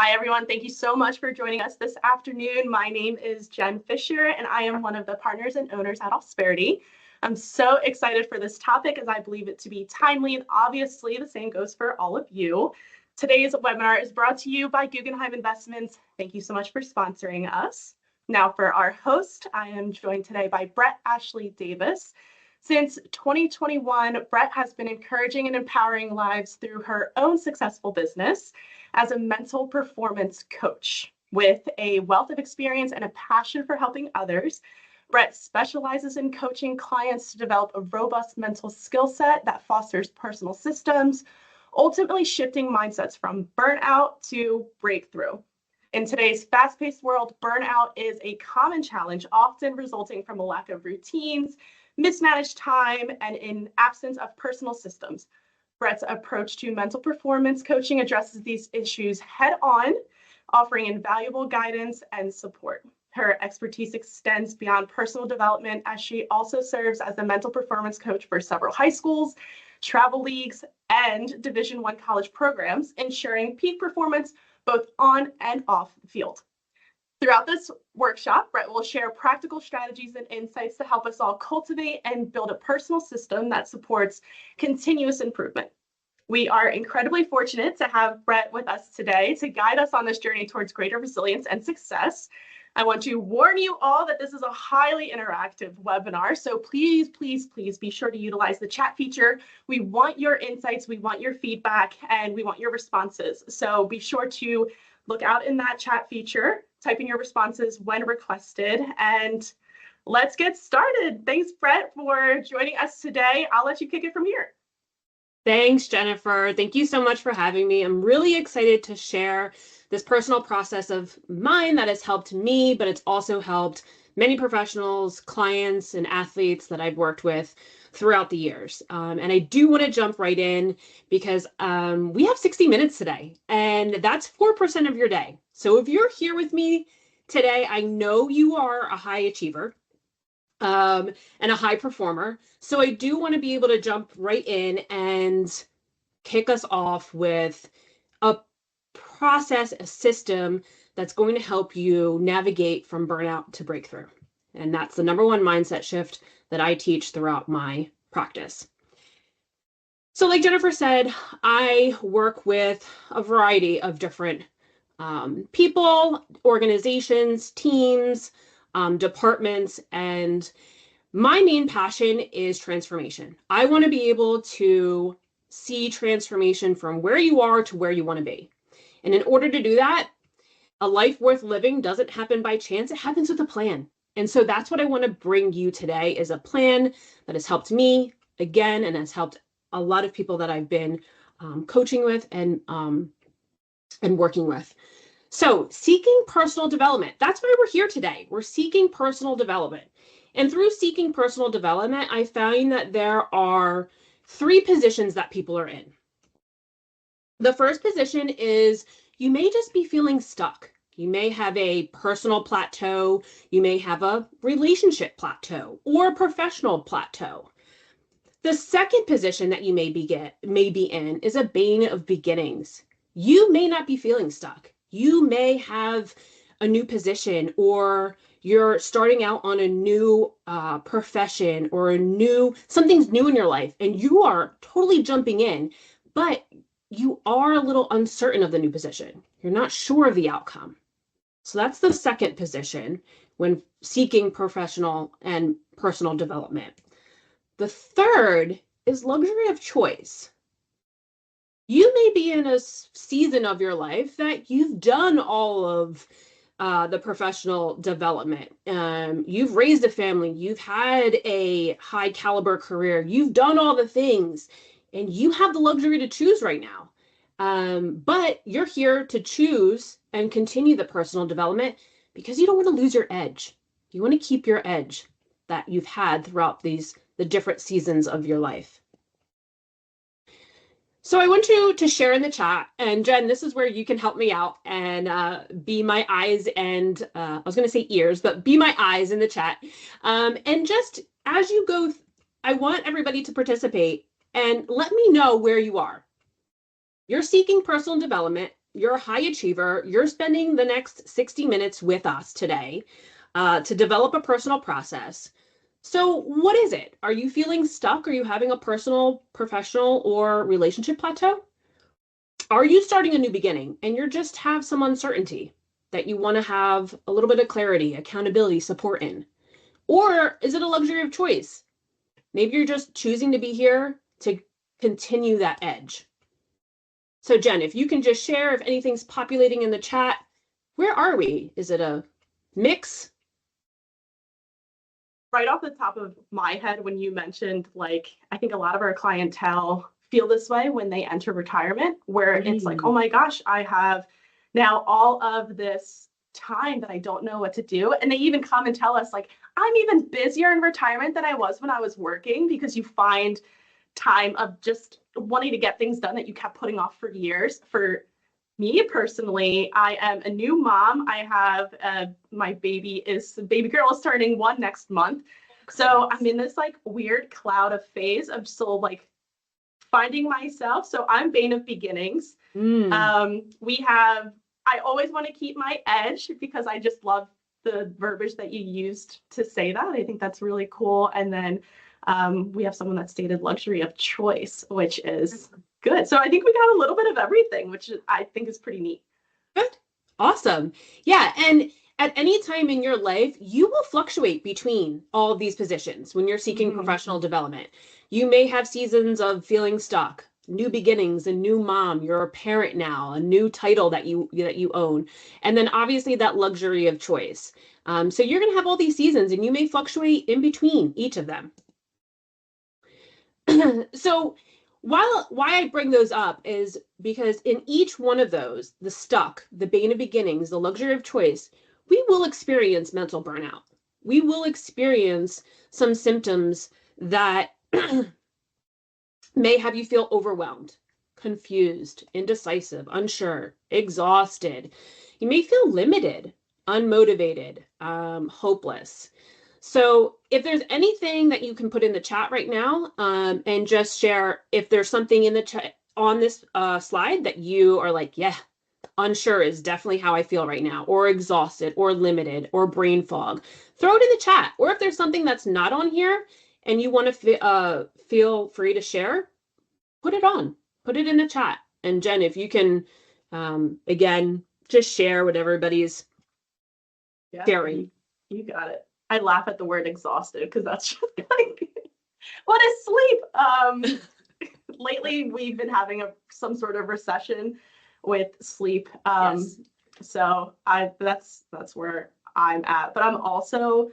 Hi, everyone. Thank you so much for joining us this afternoon. My name is Jen Fisher, and I am one of the partners and owners at Ausperity. I'm so excited for this topic as I believe it to be timely, and obviously the same goes for all of you. Today's webinar is brought to you by Guggenheim Investments. Thank you so much for sponsoring us. Now for our host, I am joined today by Brett Ashley Davis. Since 2021, Brett has been encouraging and empowering lives through her own successful business as a mental performance coach. With a wealth of experience and a passion for helping others, Brett specializes in coaching clients to develop a robust mental skill set that fosters personal systems, ultimately shifting mindsets from burnout to breakthrough. In today's fast-paced world, burnout is a common challenge, often resulting from a lack of routines, mismanaged time, and in absence of personal systems. Brett's approach to mental performance coaching addresses these issues head-on, offering invaluable guidance and support. Her expertise extends beyond personal development as she also serves as a mental performance coach for several high schools, travel leagues, and Division I college programs, ensuring peak performance both on and off the field. Throughout this workshop, Brett will share practical strategies and insights to help us all cultivate and build a personal system that supports continuous improvement. We are incredibly fortunate to have Brett with us today to guide us on this journey towards greater resilience and success. I want to warn you all that this is a highly interactive webinar, so please be sure to utilize the chat feature. We want your insights, we want your feedback, and we want your responses. So be sure to look out in that chat feature, type in your responses when requested, and let's get started. Thanks, Brett, for joining us today. I'll let you kick it from here. Thanks, Jennifer. Thank you so much for having me. I'm really excited to share this personal process of mine that has helped me, but it's also helped many professionals, clients, and athletes that I've worked with throughout the years. And I do want to jump right in because we have 60 minutes today, and that's 4% of your day. So if you're here with me today, I know you are a high achiever and a high performer. So I do want to be able to jump right in and kick us off with a process, a system that's going to help you navigate from burnout to breakthrough. And that's the number one mindset shift that I teach throughout my practice. So like Jennifer said, I work with a variety of different people, organizations, teams, departments, and my main passion is transformation. I want to be able to see transformation from where you are to where you want to be. And in order to do that, a life worth living doesn't happen by chance. It happens with a plan. And so that's what I want to bring you today, is a plan that has helped me again and has helped a lot of people that I've been coaching with and working with. So seeking personal development, that's why we're here today. We're seeking personal development. And through seeking personal development, I found that there are 3 positions that people are in. The first position is you may just be feeling stuck. You may have a personal plateau. You may have a relationship plateau or a professional plateau. The second position that you may be in is a bane of beginnings. You may not be feeling stuck. You may have a new position, or you're starting out on a new profession, or something's new in your life, and you are totally jumping in, but you are a little uncertain of the new position. You're not sure of the outcome. So that's the second position when seeking professional and personal development. The third is luxury of choice. You may be in a season of your life that you've done all of the professional development. You've raised a family, you've had a high caliber career, you've done all the things, and you have the luxury to choose right now. But you're here to choose and continue the personal development because you don't want to lose your edge. You want to keep your edge that you've had throughout the different seasons of your life. So I want you to share in the chat, and Jen, this is where you can help me out and be my eyes and I was going to say ears, but be my eyes in the chat. And just as you go, I want everybody to participate and let me know where you are. You're seeking personal development. you're a high achiever. You're spending the next 60 minutes with us today to develop a personal process. So what is it? Are you feeling stuck? Are you having a personal, professional, or relationship plateau? Are you starting a new beginning and you just have some uncertainty that you want to have a little bit of clarity, accountability, support in? Or is it a luxury of choice? Maybe you're just choosing to be here to continue that edge. So Jen, if you can just share if anything's populating in the chat, where are we? Is it a mix? Right off the top of my head, when you mentioned, like, I think a lot of our clientele feel this way when they enter retirement, where it's like, oh my gosh, I have now all of this time that I don't know what to do. And they even come and tell us, like, I'm even busier in retirement than I was when I was working, because you find time of just wanting to get things done that you kept putting off for years. For me personally, I am a new mom. I have my baby girl is turning 1 next month. So I'm in this like weird cloud of phase of still like finding myself. So I'm Bane of Beginnings. I always want to keep my edge because I just love the verbiage that you used to say that. I think that's really cool. And then we have someone that stated luxury of choice, which is good. So I think we got a little bit of everything, which I think is pretty neat. Good. Awesome. Yeah. And at any time in your life, you will fluctuate between all of these positions when you're seeking professional development. You may have seasons of feeling stuck, new beginnings, a new mom, you're a parent now, a new title that you own, and then obviously that luxury of choice. So you're going to have all these seasons and you may fluctuate in between each of them. So why I bring those up is because in each one of those, the stuck, the bane of beginnings, the luxury of choice, we will experience mental burnout. We will experience some symptoms that may have you feel overwhelmed, confused, indecisive, unsure, exhausted. You may feel limited, unmotivated, hopeless. So if there's anything that you can put in the chat right now, and just share if there's something in the chat on this slide that you are like, yeah, unsure is definitely how I feel right now, or exhausted, or limited, or brain fog, throw it in the chat. Or if there's something that's not on here and you want to feel free to share, put it in the chat. And Jen, if you can, again, just share what everybody's sharing. You got it. I laugh at the word exhausted because that's just like, what is sleep? Lately, we've been having some sort of recession with sleep. Yes. So that's where I'm at. But I'm also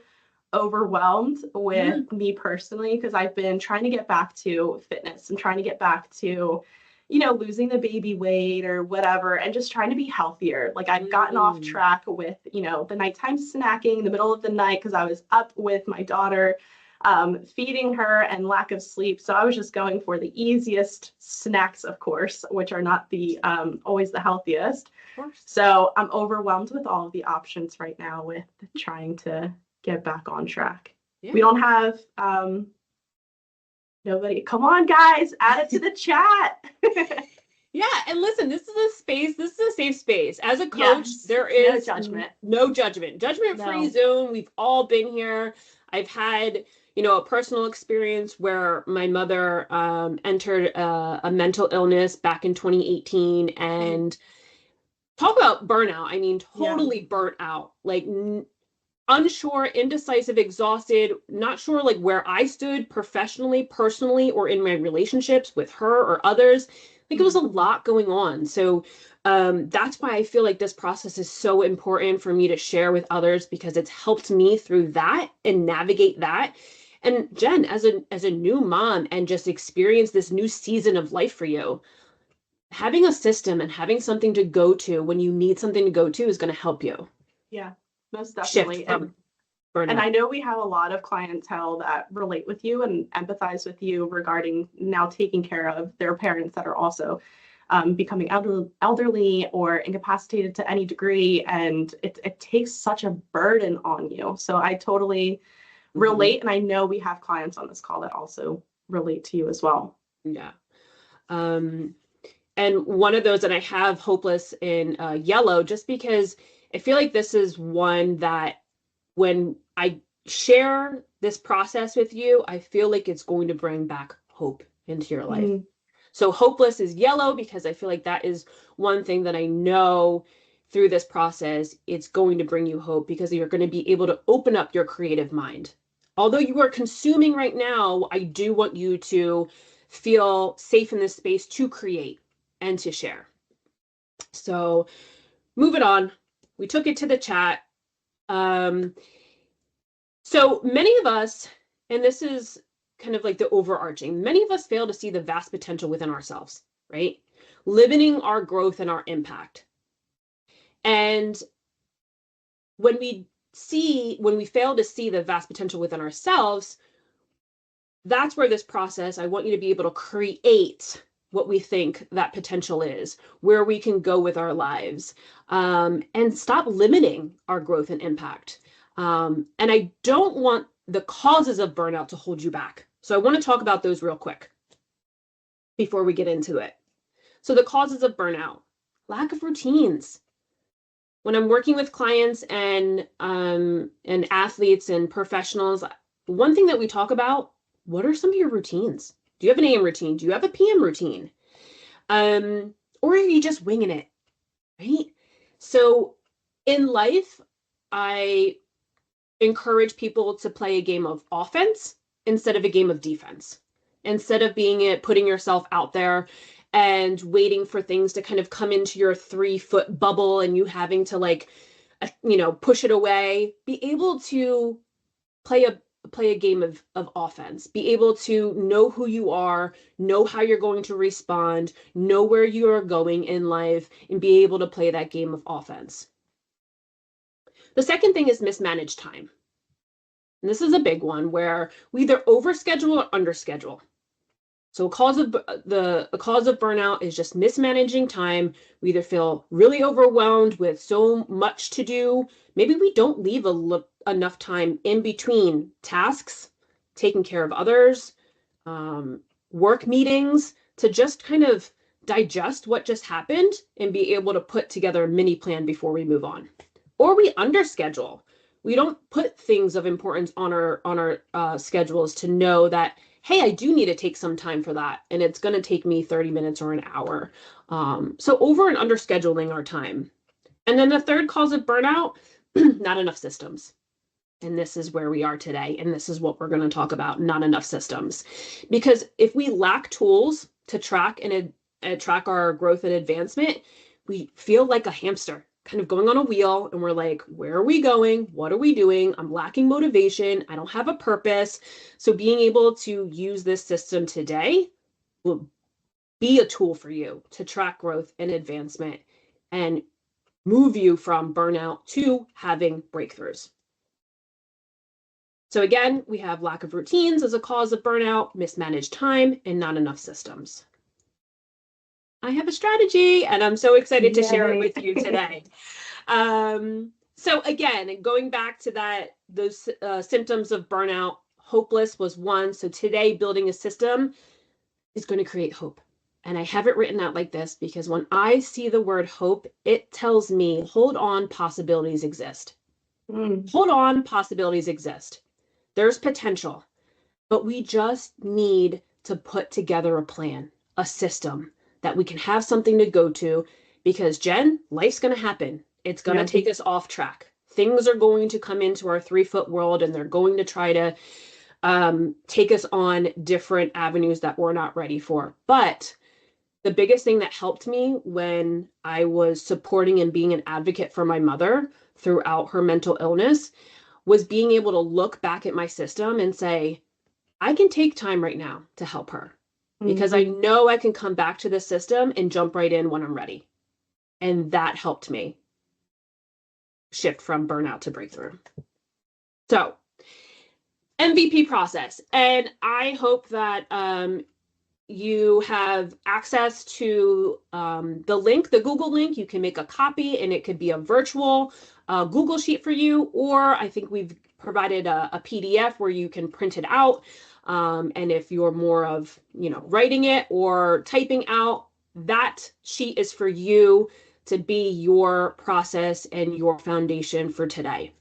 overwhelmed with me personally, because I've been trying to get back to fitness and trying to get back to, losing the baby weight or whatever, and just trying to be healthier. Like I've gotten off track with, the nighttime snacking in the middle of the night because I was up with my daughter, feeding her, and lack of sleep. So I was just going for the easiest snacks, of course, which are not the always the healthiest. Of course. So I'm overwhelmed with all of the options right now with trying to get back on track. Yeah. We don't have nobody. Come on, guys, add it to the chat. Yeah, and listen, this is a safe space. As a coach, there is no judgment. Judgment-free zone. We've all been here. I've had, a personal experience where my mother entered a mental illness back in 2018, and talk about burnout. I mean, totally burnt out, like unsure, indecisive, exhausted, not sure like where I stood professionally, personally, or in my relationships with her or others. Like it was a lot going on. So that's why I feel like this process is so important for me to share with others, because it's helped me through that and navigate that. And Jen, as a new mom and just experience this new season of life for you, having a system and having something to go to when you need something to go to is going to help you. Yeah, most definitely. And I know we have a lot of clientele that relate with you and empathize with you regarding now taking care of their parents that are also becoming elderly or incapacitated to any degree. And it takes such a burden on you. So I totally relate. And I know we have clients on this call that also relate to you as well. Yeah. And one of those that I have hopeless in yellow, just because I feel like this is one that when I share this process with you, I feel like it's going to bring back hope into your life. So hopeless is yellow because I feel like that is one thing that I know through this process, it's going to bring you hope because you're going to be able to open up your creative mind. Although you are consuming right now, I do want you to feel safe in this space to create and to share. So moving on, we took it to the chat. So many of us, and this is kind of like the overarching, many of us fail to see the vast potential within ourselves, right? Limiting our growth and our impact. And when we fail to see the vast potential within ourselves, that's where this process, I want you to be able to create what we think that potential is, where we can go with our lives, and stop limiting our growth and impact. And I don't want the causes of burnout to hold you back. So I want to talk about those real quick before we get into it. So the causes of burnout: lack of routines. When I'm working with clients and athletes and professionals, one thing that we talk about, what are some of your routines? Do you have an AM routine? Do you have a PM routine? Or are you just winging it, right? So in life, I encourage people to play a game of offense instead of a game of defense. Instead of putting yourself out there and waiting for things to kind of come into your 3-foot bubble and you having to push it away, be able to play a game of offense, be able to know who you are, know how you're going to respond, know where you are going in life, and be able to play that game of offense. The second thing is mismanaged time. And this is a big one where we either overschedule or underschedule. So a cause of burnout is just mismanaging time. We either feel really overwhelmed with so much to do. Maybe we don't leave enough time in between tasks, taking care of others, work meetings, to just kind of digest what just happened and be able to put together a mini plan before we move on. Or we underschedule. We don't put things of importance on our schedules to know that, hey, I do need to take some time for that, and it's going to take me 30 minutes or an hour. So over and under scheduling our time. And then the third cause of burnout, not enough systems. And this is where we are today, and this is what we're going to talk about, not enough systems. Because if we lack tools to track our growth and advancement, we feel like a hamster, kind of going on a wheel, and we're like, where are we going? What are we doing? I'm lacking motivation. I don't have a purpose. So being able to use this system today will be a tool for you to track growth and advancement and move you from burnout to having breakthroughs. So again, we have lack of routines as a cause of burnout, mismanaged time, and not enough systems. I have a strategy, and I'm so excited to share it with you today. So again, going back to those symptoms of burnout, hopeless was one. So today, building a system is going to create hope. And I have it written out like this because when I see the word hope, it tells me, hold on, possibilities exist. Hold on, possibilities exist. There's potential, but we just need to put together a plan, a system, that we can have something to go to, because Jen, life's going to happen. It's going to take us off track. Things are going to come into our 3-foot world, and they're going to try to take us on different avenues that we're not ready for. But the biggest thing that helped me when I was supporting and being an advocate for my mother throughout her mental illness was being able to look back at my system and say, I can take time right now to help her. Because I know I can come back to the system and jump right in when I'm ready. And that helped me shift from burnout to breakthrough. So, MVP process. And I hope that you have access to the link, the Google link. You can make a copy, and it could be a virtual Google sheet for you, or I think we've provided a PDF where you can print it out. And if you're more of, writing it or typing out, that sheet is for you to be your process and your foundation for today.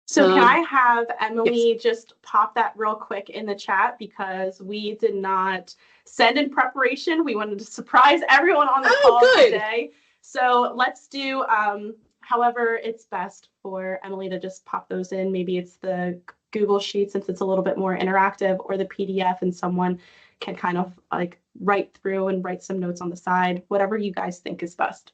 So can I have Emily just pop that real quick in the chat, because we did not send in preparation. We wanted to surprise everyone on the call today. So let's do however it's best for Emily to just pop those in. Maybe it's the Google Sheet, since it's a little bit more interactive, or the PDF, and someone can kind of like write through and write some notes on the side, whatever you guys think is best.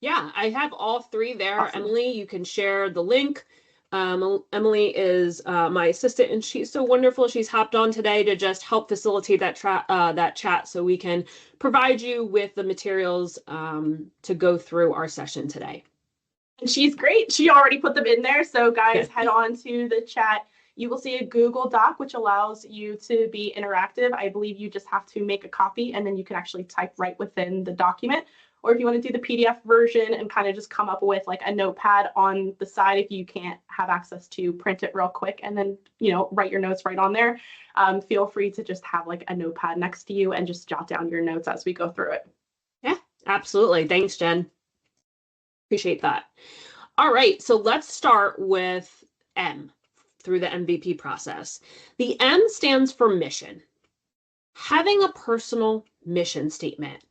Yeah, I have all three there. Awesome. Emily, you can share the link. Emily is my assistant, and she's so wonderful. She's hopped on today to just help facilitate that chat so we can provide you with the materials to go through our session today. And she's great. She already put them in there. So guys, head on to the chat. You will see a Google Doc, which allows you to be interactive. I believe you just have to make a copy, and then you can actually type right within the document. Or if you want to do the PDF version and kind of just come up with like a notepad on the side, if you can't have access to print it real quick and then, write your notes right on there, feel free to just have like a notepad next to you and just jot down your notes as we go through it. Yeah, absolutely. Thanks, Jen. Appreciate that. All right, so let's start with M through the MVP process. The M stands for mission. Having a personal mission statement.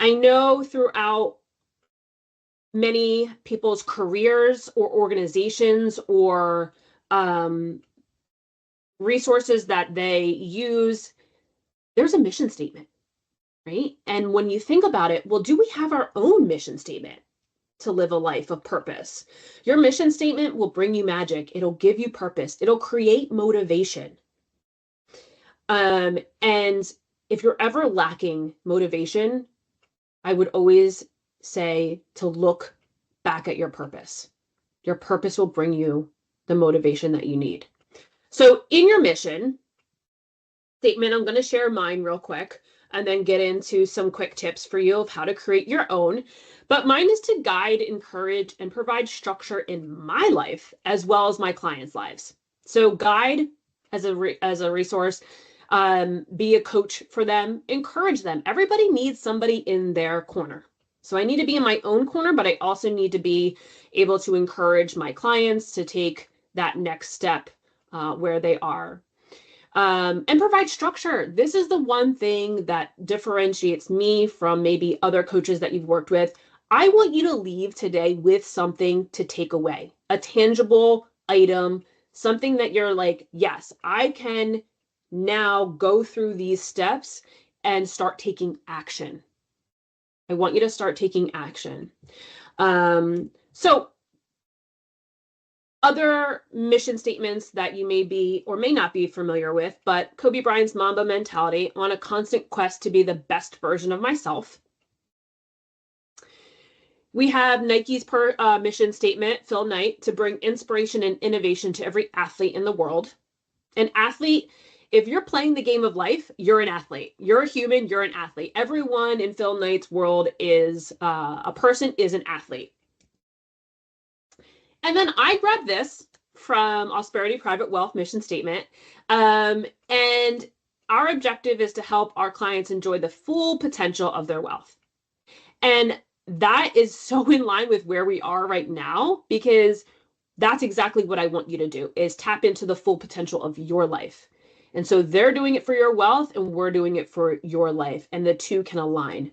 I know throughout many people's careers or organizations or resources that they use, there's a mission statement, right? And when you think about it, well, do we have our own mission statement to live a life of purpose? Your mission statement will bring you magic. It'll give you purpose. It'll create motivation. And if you're ever lacking motivation, I would always say to look back at your purpose. Your purpose will bring you the motivation that you need. So in your mission statement, I'm going to share mine real quick and then get into some quick tips for you of how to create your own. But mine is to guide, encourage, and provide structure in my life as well as my clients' lives. So guide as a resource, be a coach for them, encourage them. Everybody needs somebody in their corner. So I need to be in my own corner, but I also need to be able to encourage my clients to take that next step where they are. And provide structure. This is the one thing that differentiates me from maybe other coaches that you've worked with. I want you to leave today with something to take away, a tangible item, something that you're like, yes, I can now go through these steps and start taking action. I want you to start taking action. So other mission statements that you may be or may not be familiar with, but Kobe Bryant's Mamba mentality, on a constant quest to be the best version of myself. We have Nike's mission statement, Phil Knight, to bring inspiration and innovation to every athlete in the world. An athlete, if you're playing the game of life, you're an athlete. You're a human, you're an athlete. Everyone in Phil Knight's world is a person is an athlete. And then I grabbed this from Ausperity Private Wealth mission statement. And our objective is to help our clients enjoy the full potential of their wealth. And that is so in line with where we are right now, because that's exactly what I want you to do, is tap into the full potential of your life. And so they're doing it for your wealth and we're doing it for your life, and the two can align.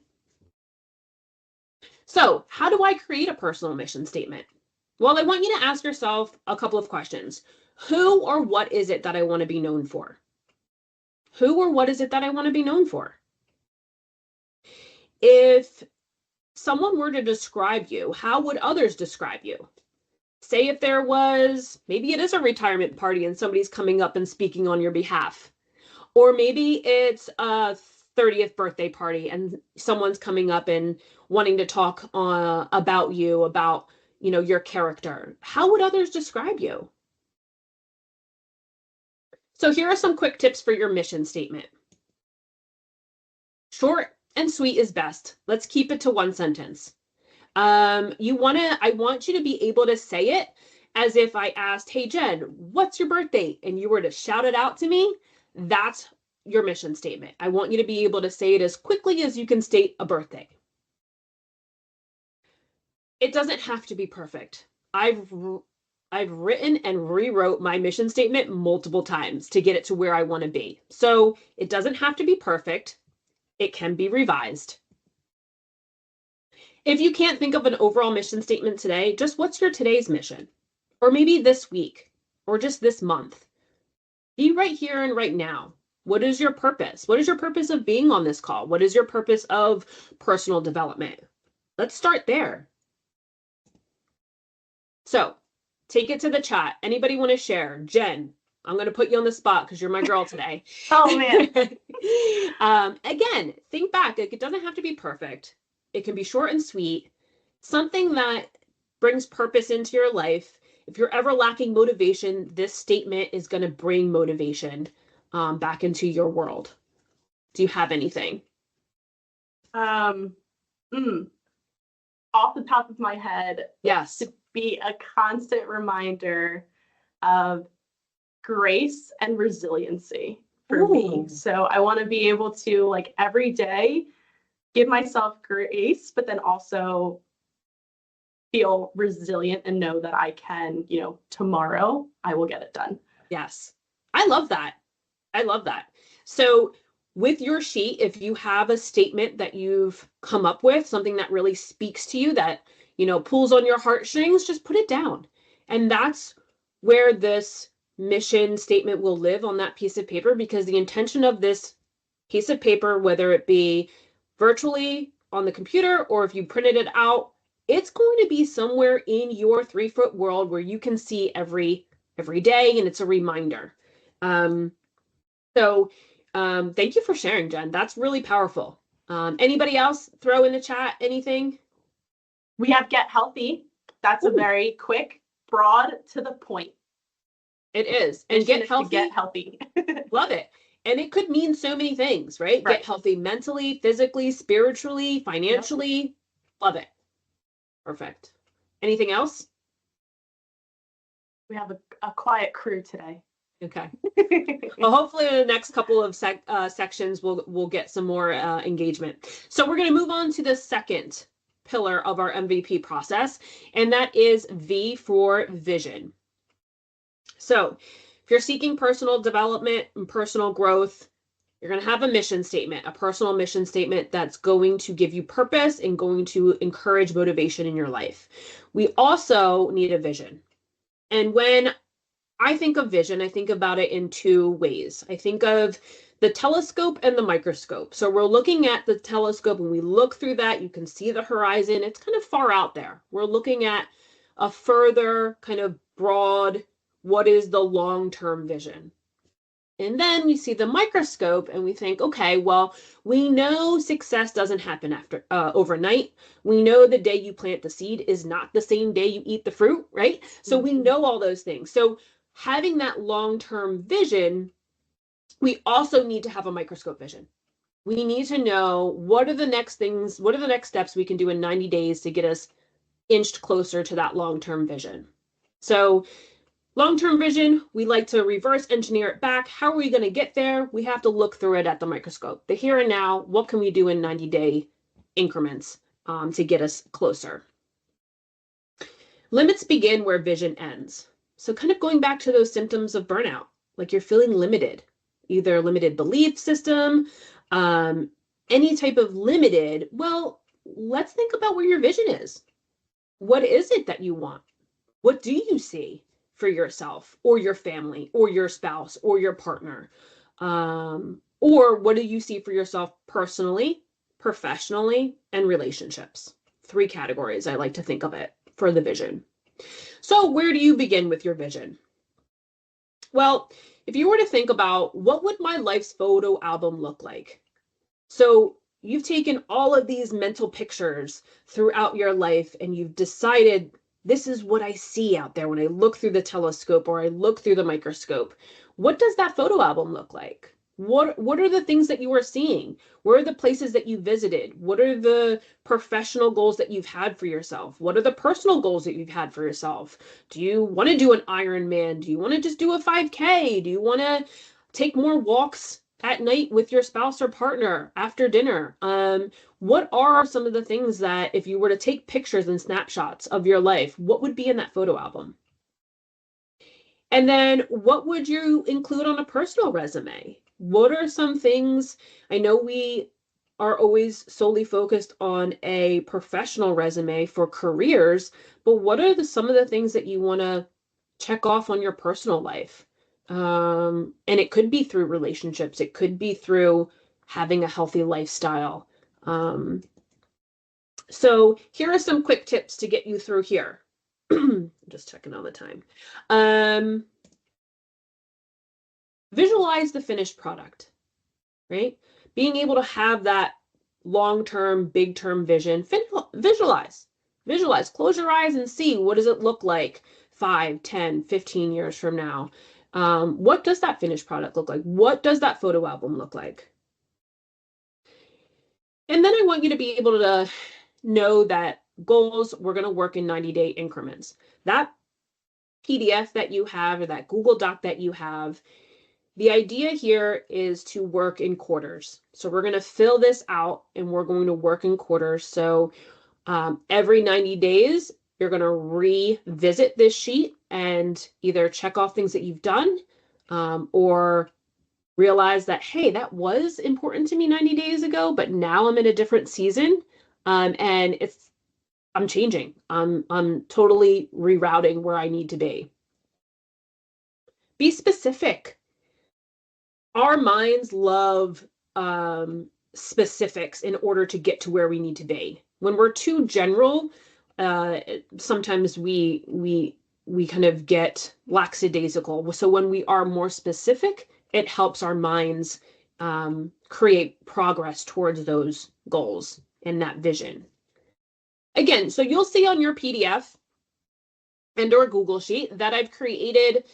So how do I create a personal mission statement? Well, I want you to ask yourself a couple of questions. Who or what is it that I want to be known for? Who or what is it that I want to be known for? If someone were to describe you, how would others describe you? Say if there was, maybe it is a retirement party and somebody's coming up and speaking on your behalf. Or maybe it's a 30th birthday party and someone's coming up and wanting to talk about you, about your character. How would others describe you? So here are some quick tips for your mission statement. Short and sweet is best. Let's keep it to one sentence. I want you to be able to say it as if I asked, hey, Jen, what's your birthday? And you were to shout it out to me. That's your mission statement. I want you to be able to say it as quickly as you can state a birthday. It doesn't have to be perfect. I've written and rewrote my mission statement multiple times to get it to where I want to be. So it doesn't have to be perfect. It can be revised. If you can't think of an overall mission statement today, just what's your today's mission? Or maybe this week, or just this month. Be right here and right now. What is your purpose? What is your purpose of being on this call? What is your purpose of personal development? Let's start there. So take it to the chat. Anybody want to share? Jen, I'm going to put you on the spot because you're my girl today. Oh, man. Again, think back. It doesn't have to be perfect. It can be short and sweet. Something that brings purpose into your life. If you're ever lacking motivation, this statement is going to bring motivation back into your world. Do you have anything? Off the top of my head, Yes. to be a constant reminder of grace and resiliency for me. So I want to be able to, like, every day give myself grace, but then also feel resilient and know that I can, tomorrow I will get it done. Yes. I love that. I love that. So with your sheet, if you have a statement that you've come up with, something that really speaks to you, that, pulls on your heartstrings, just put it down. And that's where this mission statement will live on that piece of paper, because the intention of this piece of paper, whether it be virtually on the computer or if you printed it out, it's going to be somewhere in your 3-foot world where you can see every day, and it's a reminder. So thank you for sharing, Jen. That's really powerful. Anybody else throw in the chat anything? We have get healthy. That's a very quick, broad, to the point. It is. And get healthy. Get healthy. Love it. And it could mean so many things, right? Get healthy mentally, physically, spiritually, financially. Yep. Love it. Perfect. Anything else? We have a quiet crew today. Okay. Well, hopefully in the next couple of sections, we'll get some more engagement. So we're going to move on to the second pillar of our MVP process, and that is V for vision. So if you're seeking personal development and personal growth, you're going to have a mission statement, a personal mission statement that's going to give you purpose and going to encourage motivation in your life. We also need a vision. And when I think of vision, I think about it in two ways. I think of the telescope and the microscope. So we're looking at the telescope, and we look through that, you can see the horizon. It's kind of far out there. We're looking at a further kind of broad, what is the long-term vision? And then we see the microscope and we think, okay, well, we know success doesn't happen overnight. We know the day you plant the seed is not the same day you eat the fruit, right? So we know all those things. So having that long-term vision, we also need to have a microscope vision. We need to know what are the next things, what are the next steps we can do in 90 days to get us inched closer to that long-term vision. So long-term vision, we like to reverse engineer it back. How are we going to get there? We have to look through it at the microscope. The here and now, what can we do in 90-day increments to get us closer? Limits begin where vision ends. So kind of going back to those symptoms of burnout, like you're feeling limited, either a limited belief system, any type of limited. Well, let's think about where your vision is. What is it that you want? What do you see for yourself or your family or your spouse or your partner? Or what do you see for yourself personally, professionally, and relationships? 3 categories I like to think of it for the vision. So where do you begin with your vision? Well, if you were to think about what would my life's photo album look like? So you've taken all of these mental pictures throughout your life and you've decided, this is what I see out there when I look through the telescope or I look through the microscope. What does that photo album look like? What are the things that you are seeing? Where are the places that you visited? What are the professional goals that you've had for yourself? What are the personal goals that you've had for yourself? Do you want to do an Ironman? Do you want to just do a 5K? Do you want to take more walks at night with your spouse or partner after dinner? What are some of the things that if you were to take pictures and snapshots of your life, what would be in that photo album? And then what would you include on a personal resume? What are some things? I know we are always solely focused on a professional resume for careers, but what are some of the things that you want to check off on your personal life? And it could be through relationships. It could be through having a healthy lifestyle. So here are some quick tips to get you through here. Just checking on the time. Visualize the finished product, right? Being able to have that long-term, big-term vision. Visualize. Close your eyes and see, what does it look like 5, 10, 15 years from now? What does that finished product look like? What does that photo album look like? And then I want you to be able to know that goals, we're going to work in 90-day increments. That PDF that you have, or that Google Doc that you have, the idea here is to work in quarters. So we're going to fill this out and we're going to work in quarters. So every 90 days, you're going to revisit this sheet and either check off things that you've done or realize that, hey, that was important to me 90 days ago, but now I'm in a different season and I'm changing. I'm totally rerouting where I need to be. Be specific. Our minds love specifics in order to get to where we need to be. When we're too general, sometimes we kind of get lackadaisical. So when we are more specific, it helps our minds create progress towards those goals and that vision. Again, so you'll see on your PDF and or Google Sheet that I've created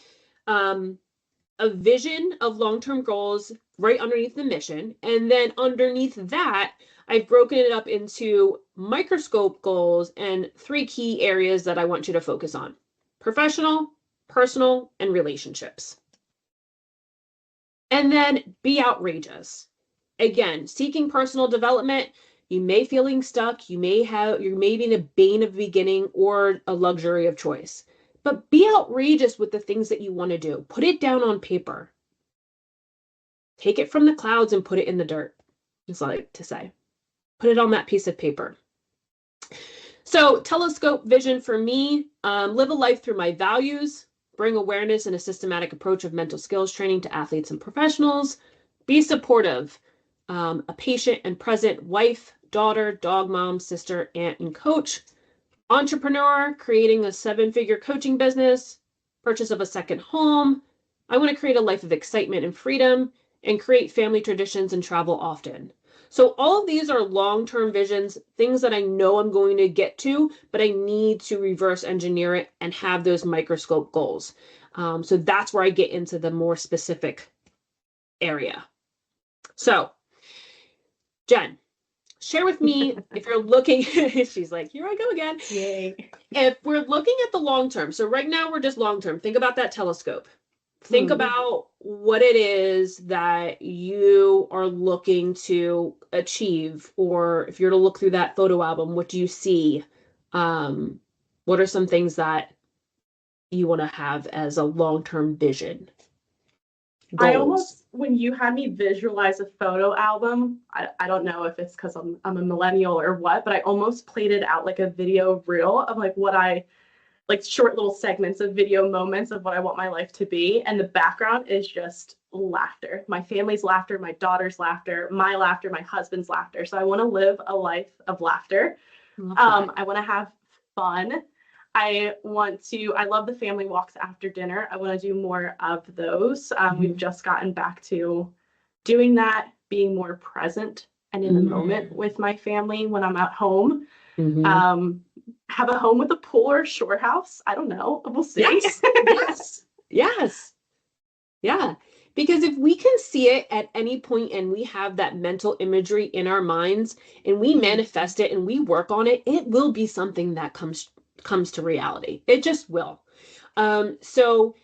a vision of long-term goals right underneath the mission. And then underneath that, I've broken it up into microscope goals and 3 key areas that I want you to focus on: professional, personal, and relationships. And then be outrageous. Again, seeking personal development, you may feeling stuck, you may be in a bane of beginning or a luxury of choice. But be outrageous with the things that you want to do. Put it down on paper. Take it from the clouds and put it in the dirt, as I like to say. Put it on that piece of paper. So telescope vision for me, live a life through my values, bring awareness and a systematic approach of mental skills training to athletes and professionals, be supportive, a patient and present wife, daughter, dog mom, sister, aunt, and coach, entrepreneur, creating a 7-figure coaching business, purchase of a second home. I want to create a life of excitement and freedom and create family traditions and travel often. So all of these are long-term visions, things that I know I'm going to get to, but I need to reverse engineer it and have those microscope goals. So that's where I get into the more specific area. So, Jen, share with me if you're looking, she's like, here I go again. Yay. If we're looking at the long term, so right now we're just long term, think about that telescope. Think about what it is that you are looking to achieve, or if you're to look through that photo album, what do you see? What are some things that you want to have as a long-term vision? Goals. I almost, when you had me visualize a photo album, I don't know if it's because I'm a millennial or what, but I almost played it out like a video reel of like what I, like short little segments of video moments of what I want my life to be. And the background is just laughter. My family's laughter, my daughter's laughter, my husband's laughter. So I want to live a life of laughter. I want to have fun. I love the family walks after dinner. I want to do more of those. We've just gotten back to doing that, being more present and in the moment with my family when I'm at home. Have a home with a pool or a shore house. I don't know. We'll see. Yes. Yeah. Because if we can see it at any point and we have that mental imagery in our minds and we manifest it and we work on it, it will be something that comes to reality. It just will. So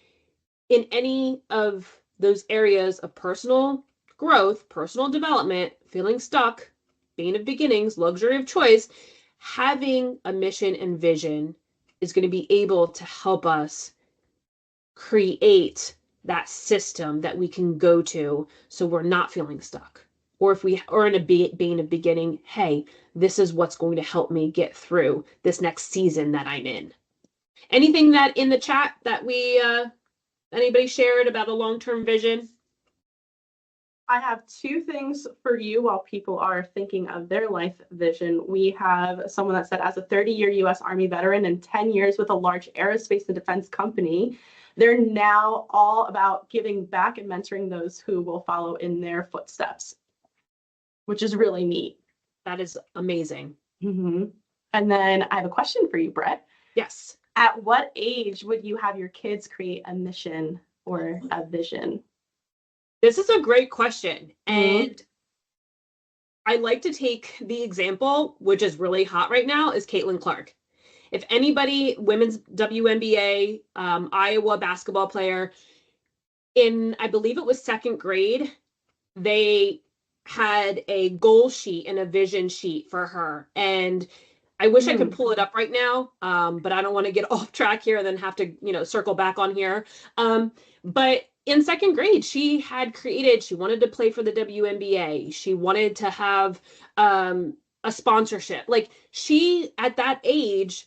in any of those areas of personal, growth, personal development, feeling stuck, bane of beginnings, luxury of choice, having a mission and vision is going to be able to help us create that system that we can go to so we're not feeling stuck. Or if we are in a bane of beginning, hey, this is what's going to help me get through this next season that I'm in. Anything that in the chat that anybody shared about a long-term vision? I have two things for you while people are thinking of their life vision. We have someone that said, as a 30-year U.S. Army veteran and 10 years with a large aerospace and defense company, they're now all about giving back and mentoring those who will follow in their footsteps, which is really neat. That is amazing. Mm-hmm. And then I have a question for you, Brett. Yes. At what age would you have your kids create a mission or a vision? This is a great question. And I like to take the example, which is really hot right now, is Caitlin Clark. If anybody, women's WNBA, Iowa basketball player, in, I believe it was second grade, they had a goal sheet and a vision sheet for her. And I wish I could pull it up right now, but I don't want to get off track here and then have to, circle back on here. But in second grade, she had created, she wanted to play for the WNBA. She wanted to have a sponsorship. Like, she, at that age,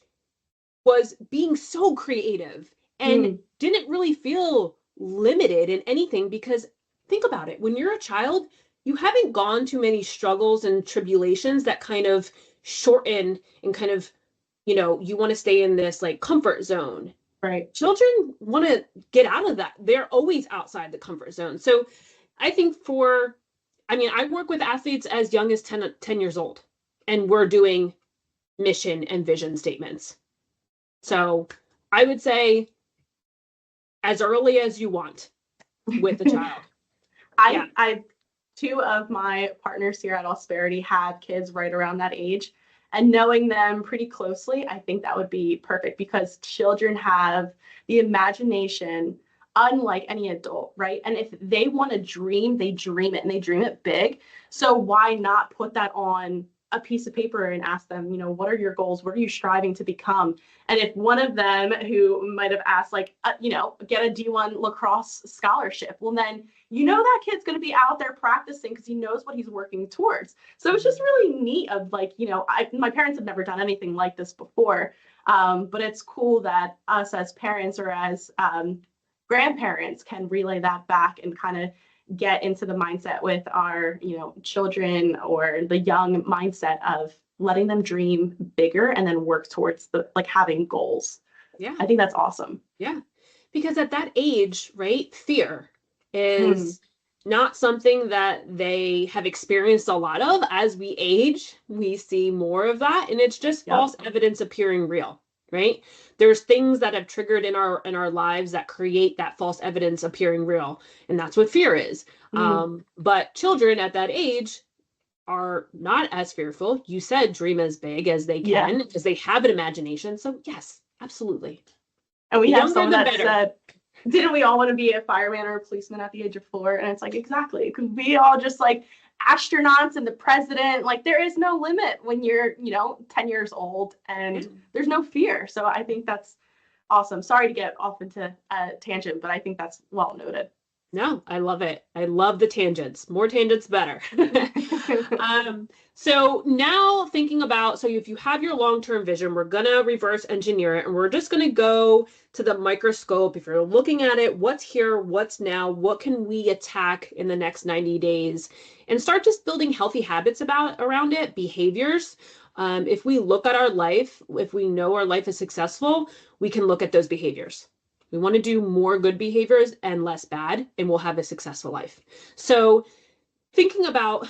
was being so creative and didn't really feel limited in anything, because think about it. When you're a child, you haven't gone too many struggles and tribulations that kind of shorten and kind of, you want to stay in this like comfort zone. Right. Children want to get out of that. They're always outside the comfort zone. So I think I work with athletes as young as 10 years old, and we're doing mission and vision statements. So I would say as early as you want with the child. I two of my partners here at Ausperity have kids right around that age. And knowing them pretty closely, I think that would be perfect, because children have the imagination unlike any adult, right? And if they want to dream, they dream it, and they dream it big. So why not put that on a piece of paper and ask them, what are your goals? What are you striving to become? And if one of them who might have asked, get a D1 lacrosse scholarship, well, then that kid's going to be out there practicing because he knows what he's working towards. So it's just really neat of my parents have never done anything like this before. But it's cool that us as parents or as grandparents can relay that back and kind of get into the mindset with our, children, or the young mindset of letting them dream bigger and then work towards having goals. Yeah. I think that's awesome. Yeah. Because at that age, right, fear is not something that they have experienced a lot of. As we age, we see more of that, and it's just false evidence appearing real, right? There's things that have triggered in our lives that create that false evidence appearing real, and that's what fear is. But children at that age are not as fearful. You said dream as big as they can, because they have an imagination. So yes, absolutely. And we have someone that said, didn't we all want to be a fireman or a policeman at the age of 4? And it's exactly, because we all just astronauts and the president, there is no limit when you're 10 years old, and there's no fear. So I think that's awesome. Sorry to get off into a tangent, but I think that's well noted. No, I love it. I love the tangents. More tangents, better. So now thinking about, so if you have your long-term vision, we're going to reverse engineer it, and we're just going to go to the microscope. If you're looking at it, what's here, what's now, what can we attack in the next 90 days, and start just building healthy habits around it, behaviors. If we look at our life, if we know our life is successful, we can look at those behaviors. We want to do more good behaviors and less bad, and we'll have a successful life. So thinking about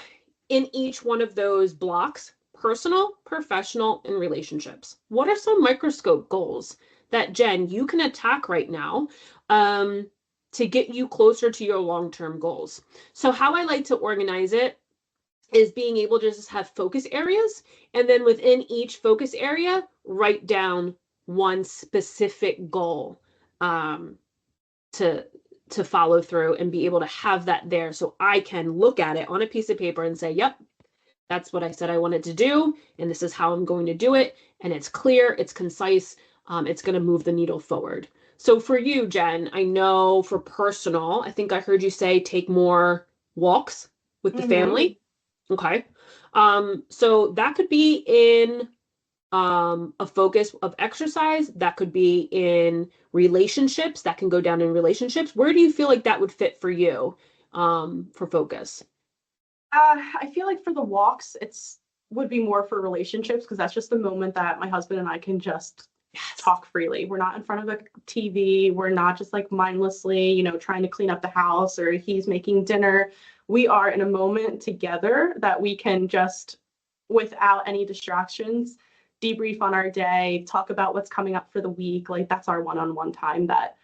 in each one of those blocks, personal, professional, and relationships, what are some microscope goals that, Jen, you can attack right now to get you closer to your long-term goals? So how I like to organize it is being able to just have focus areas, and then within each focus area, write down one specific goal to to follow through and be able to have that there so I can look at it on a piece of paper and say, yep, that's what I said I wanted to do, and this is how I'm going to do it. And it's clear, it's concise, it's going to move the needle forward. So for you, Jen, I know for personal, I think I heard you say take more walks with the family. Okay. So that could be in a focus of exercise, that could be in relationships, that can go down in relationships. Where do you feel like that would fit for you for focus? I feel like for the walks, would be more for relationships because that's just the moment that my husband and I can just talk freely. We're not in front of a TV. We're not just like mindlessly, trying to clean up the house or he's making dinner. We are in a moment together that we can just, without any distractions, debrief on our day, talk about what's coming up for the week. Like that's our one-on-one time that,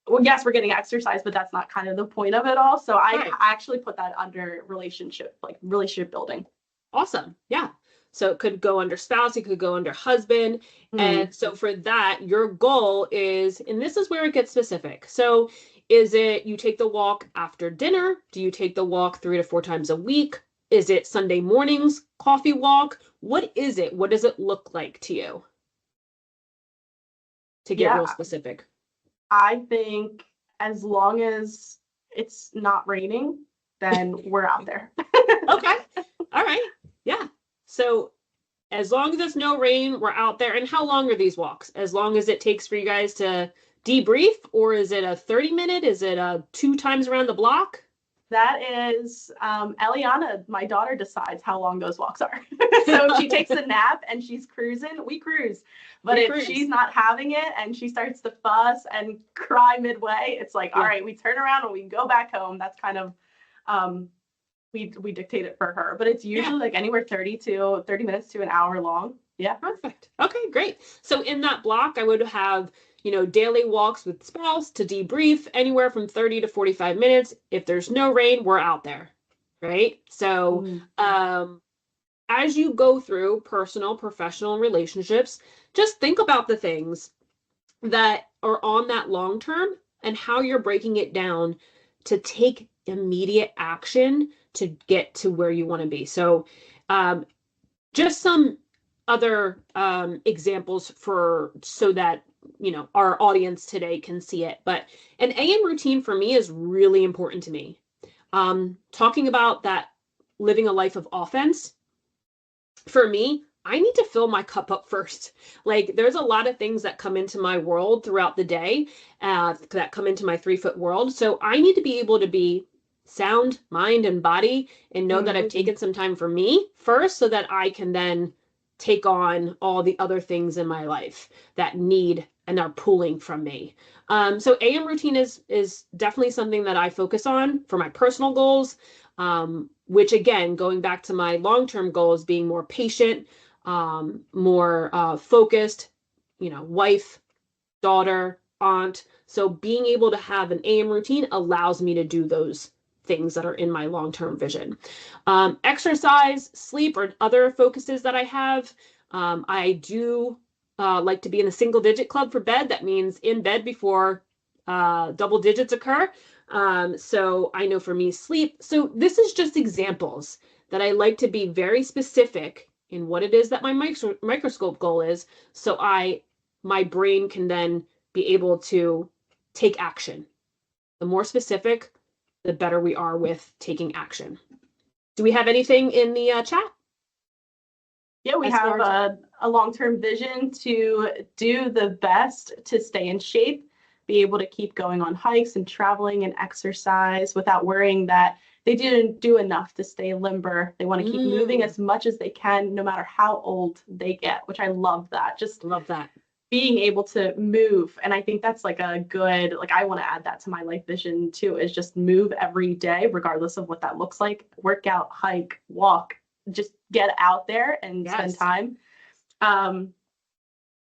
well, yes, we're getting exercise, but that's not kind of the point of it all. So I actually put that under relationship building. Awesome. Yeah. So it could go under spouse, it could go under husband. And so for that, your goal is, and this is where it gets specific. So is it you take the walk after dinner? Do you take the walk 3 to 4 times a week? Is it Sunday mornings, coffee walk? What is it? What does it look like to you? To get real specific. I think as long as it's not raining, then we're out there. Okay. All right. Yeah. So as long as there's no rain, we're out there. And how long are these walks? As long as it takes for you guys to debrief, or is it a 30-minute? Is it 2 times around the block? That is, Eliana, my daughter, decides how long those walks are. So if she takes a nap and she's cruising, we cruise. But if she's not having it and she starts to fuss and cry midway, it's like, all right, we turn around and we go back home. That's kind of, we dictate it for her. But it's usually like anywhere 30 minutes to an hour long. Yeah. Perfect. Okay, great. So in that block, I would have daily walks with spouse to debrief anywhere from 30 to 45 minutes. If there's no rain, we're out there, right? So as you go through personal, professional relationships, just think about the things that are on that long term and how you're breaking it down to take immediate action to get to where you want to be. So just some other examples so that our audience today can see it. But an AM routine for me is really important to me. Talking about that living a life of offense, for me, I need to fill my cup up first. Like there's a lot of things that come into my world throughout the day that come into my 3-foot world. So I need to be able to be sound, mind and body, and know that I've taken some time for me first so that I can then take on all the other things in my life that need and are pulling from me. So AM routine is definitely something that I focus on for my personal goals, which again, going back to my long-term goals, being more patient, more focused, wife, daughter, aunt. So being able to have an AM routine allows me to do those things that are in my long-term vision. Exercise, sleep, or other focuses that I have. I do like to be in a single digit club for bed. That means in bed before double digits occur. So I know for me, sleep. So this is just examples that I like to be very specific in what it is that my microscope goal is. So my brain can then be able to take action. The more specific, the better we are with taking action. Do we have anything in the chat? Yeah, we have a long-term vision to do the best to stay in shape, be able to keep going on hikes and traveling and exercise without worrying that they didn't do enough to stay limber. They want to keep moving as much as they can, no matter how old they get, which I love that. Just love that. Being able to move. And I think that's like a good, I want to add that to my life vision too, is just move every day, regardless of what that looks like. Work out, hike, walk, just get out there and spend time. And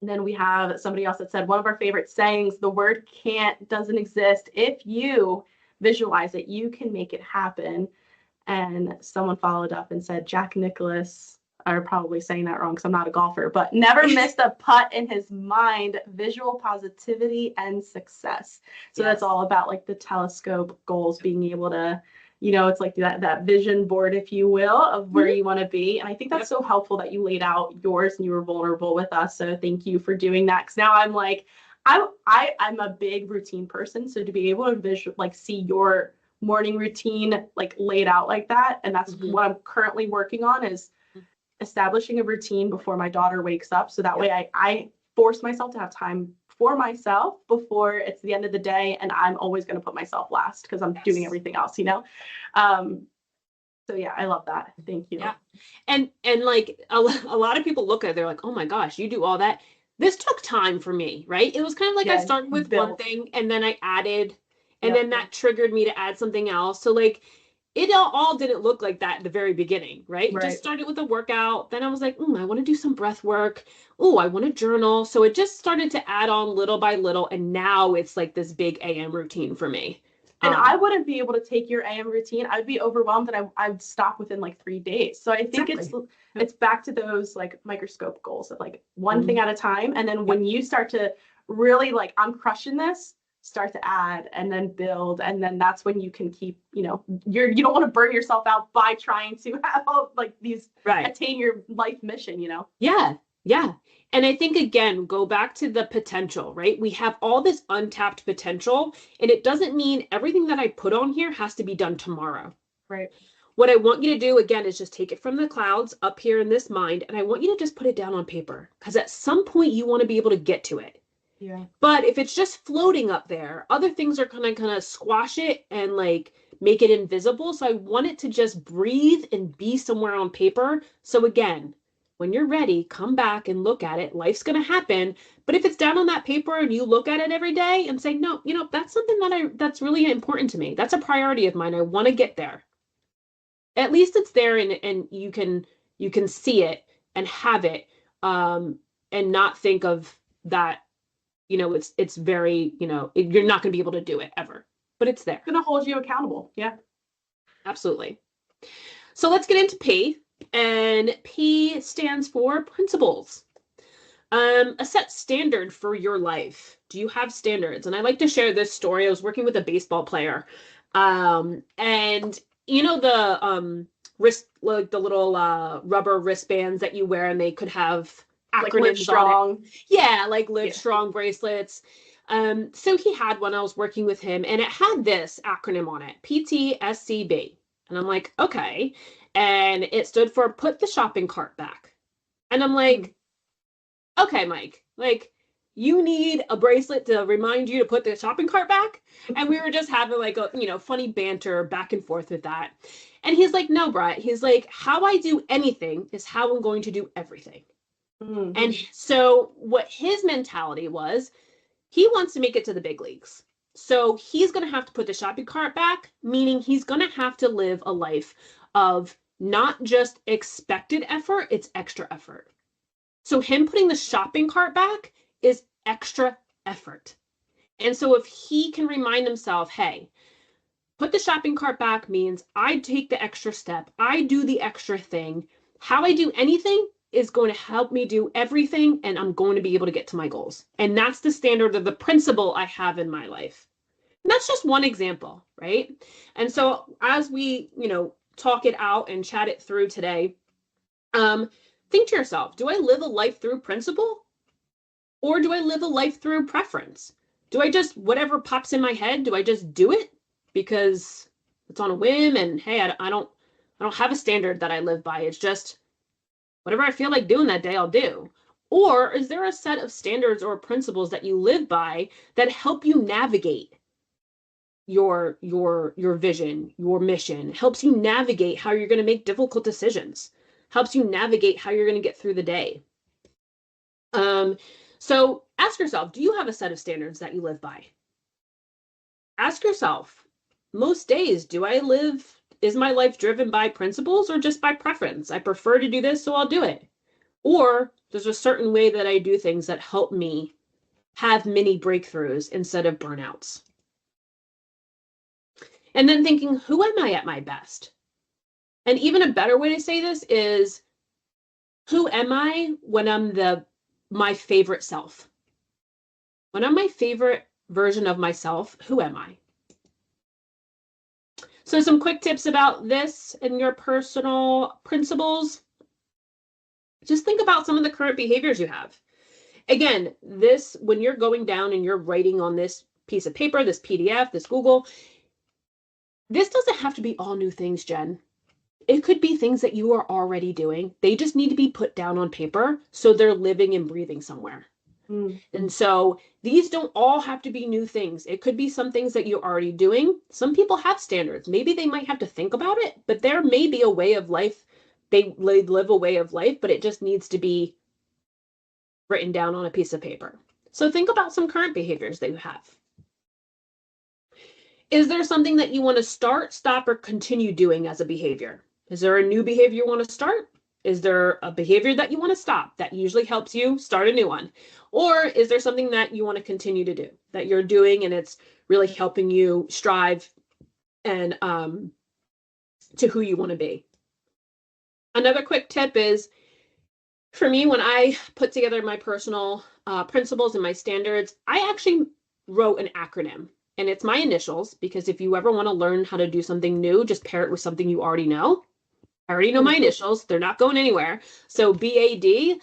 then we have somebody else that said, one of our favorite sayings, the word can't doesn't exist. If you visualize it, you can make it happen. And someone followed up and said, Jack Nicklaus, or probably saying that wrong because I'm not a golfer, but never missed a putt in his mind, visual positivity and success. So that's all about like the telescope goals, being able to, it's like that vision board, if you will, of where you want to be. And I think that's so helpful that you laid out yours and you were vulnerable with us. So thank you for doing that. Because now I'm like, I'm a big routine person. So to be able to see your morning routine like laid out like that, and that's what I'm currently working on, is establishing a routine before my daughter wakes up. So that way I force myself to have time for myself before it's the end of the day, and I'm always going to put myself last because I'm doing everything else, So yeah, I love that. Thank you. Yeah. And like a lot of people look at it, they're like, oh my gosh, you do all that. This took time for me, right? It was kind of like I started with one thing and then I added, and then that triggered me to add something else. So like it all didn't look like that at the very beginning, right? Just started with a workout. Then I was like, I want to do some breath work. Oh, I want to journal. So it just started to add on little by little. And now it's like this big AM routine for me. And I wouldn't be able to take your AM routine. I'd be overwhelmed and I'd stop within like 3 days. So I think it's back to those like microscope goals of like one thing at a time. And then when you start to really like, I'm crushing this, start to add and then build. And then that's when you can keep, you don't want to burn yourself out by trying to have like these attain your life mission, Yeah. Yeah. And I think, again, go back to the potential, right? We have all this untapped potential, and it doesn't mean everything that I put on here has to be done tomorrow. Right. What I want you to do, again, is just take it from the clouds up here in this mind, and I want you to just put it down on paper, because at some point you want to be able to get to it. Yeah. But if it's just floating up there, other things are going to kind of squash it and like make it invisible. So I want it to just breathe and be somewhere on paper. So again, when you're ready, come back and look at it. Life's going to happen. But if it's down on that paper and you look at it every day and say, no, that's something that's really important to me. That's a priority of mine. I want to get there. At least it's there and you can see it and have it, and not think of that, it's very, you're not going to be able to do it ever, but it's there. It's going to hold you accountable. Yeah, absolutely. So let's get into P. And P stands for principles. A set standard for your life. Do you have standards? And I like to share this story. I was working with a baseball player, and the wrist, like the little rubber wristbands that you wear, and they could have acronyms like Live Strong. on it. Yeah, like Live Strong bracelets. So he had one. I was working with him, and it had this acronym on it, PTSCB. And I'm like, okay. And it stood for put the shopping cart back. And I'm like, okay, Mike, like you need a bracelet to remind you to put the shopping cart back. And we were just having like a, funny banter back and forth with that. And he's like, no, Brett, he's like, how I do anything is how I'm going to do everything. Mm-hmm. And so what his mentality was, he wants to make it to the big leagues. So he's going to have to put the shopping cart back, meaning he's going to have to live a life of not just expected effort, it's extra effort. So him putting the shopping cart back is extra effort. And so if he can remind himself, hey, put the shopping cart back means I take the extra step, I do the extra thing. How I do anything is going to help me do everything, and I'm going to be able to get to my goals. And that's the standard of the principle I have in my life. And that's just one example, right? And so as we, talk it out and chat it through today, think to yourself, do I live a life through principle? Or do I live a life through preference? Do I just, whatever pops in my head, do I just do it because it's on a whim and hey, I don't have a standard that I live by. It's just whatever I feel like doing that day, I'll do. Or is there a set of standards or principles that you live by that help you navigate your vision, your mission, helps you navigate how you're going to make difficult decisions, helps you navigate how you're going to get through the day? So ask yourself, do you have a set of standards that you live by? Ask yourself, most days, is my life driven by principles or just by preference? I prefer to do this, so I'll do it. Or there's a certain way that I do things that help me have mini breakthroughs instead of burnouts. And then thinking, who am I at my best? And even a better way to say this is, Who am I when I'm my favorite self? When I'm my favorite version of myself, who am I? So some quick tips about this and your personal principles. Just think about some of the current behaviors you have. Again, this, when you're going down and you're writing on this piece of paper, this PDF, this Google, this doesn't have to be all new things, Jen. It could be things that you are already doing. They just need to be put down on paper so they're living and breathing somewhere. And so these don't all have to be new things. It could be some things that you're already doing. Some people have standards. Maybe they might have to think about it, but there may be a way of life. They live a way of life, but it just needs to be written down on a piece of paper. So think about some current behaviors that you have. Is there something that you want to start, stop, or continue doing as a behavior? Is there a new behavior you want to start? Is there a behavior that you want to stop that usually helps you start a new one? Or is there something that you want to continue to do that you're doing and it's really helping you strive and to who you want to be? Another quick tip is, for me, when I put together my personal principles and my standards, I actually wrote an acronym. And it's my initials, because if you ever want to learn how to do something new, just pair it with something you already know. I already know my initials. They're not going anywhere. So BAD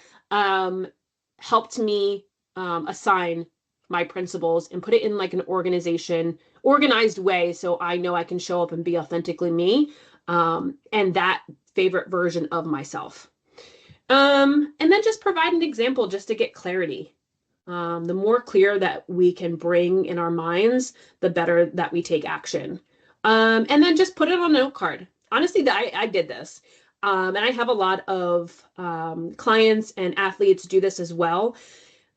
helped me assign my principles and put it in like an organized way, so I know I can show up and be authentically me, and that favorite version of myself. And then just provide an example just to get clarity. The more clear that we can bring in our minds, the better that we take action. And then just put it on a note card. Honestly, I did this. And I have a lot of clients and athletes do this as well,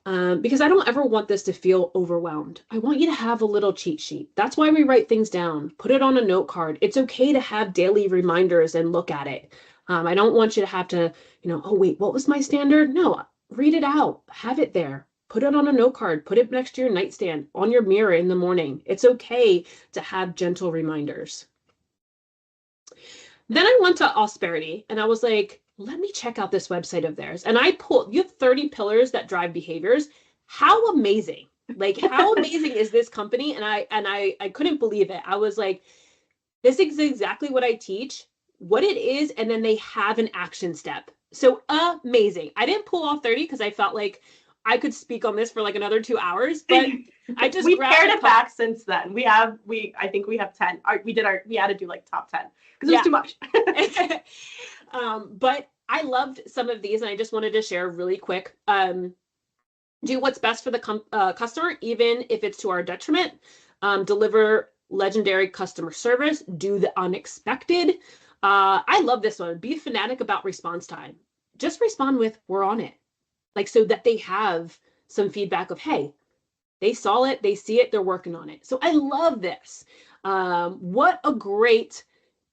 because I don't ever want this to feel overwhelmed. I want you to have a little cheat sheet. That's why we write things down. Put it on a note card. It's okay to have daily reminders and look at it. I don't want you to have to, oh, wait, what was my standard? No, read it out. Have it there. Put it on a note card. Put it next to your nightstand, on your mirror in the morning. It's okay to have gentle reminders. Then I went to Ausperity and I was like, let me check out this website of theirs. And you have 30 pillars that drive behaviors. How amazing. Like, how amazing is this company? And I couldn't believe it. I was like, this is exactly what I teach, what it is, and then they have an action step. So amazing. I didn't pull off 30 because I felt like I could speak on this for like another 2 hours, but I just we pared it back since then. I think we have 10. We had to do like top 10 because it was too much. But I loved some of these, and I just wanted to share really quick. Do what's best for the customer, even if it's to our detriment. Deliver legendary customer service. Do the unexpected. I love this one. Be fanatic about response time. Just respond with, we're on it. Like, so that they have some feedback of, hey, they saw it, they see it, they're working on it. So I love this. What a great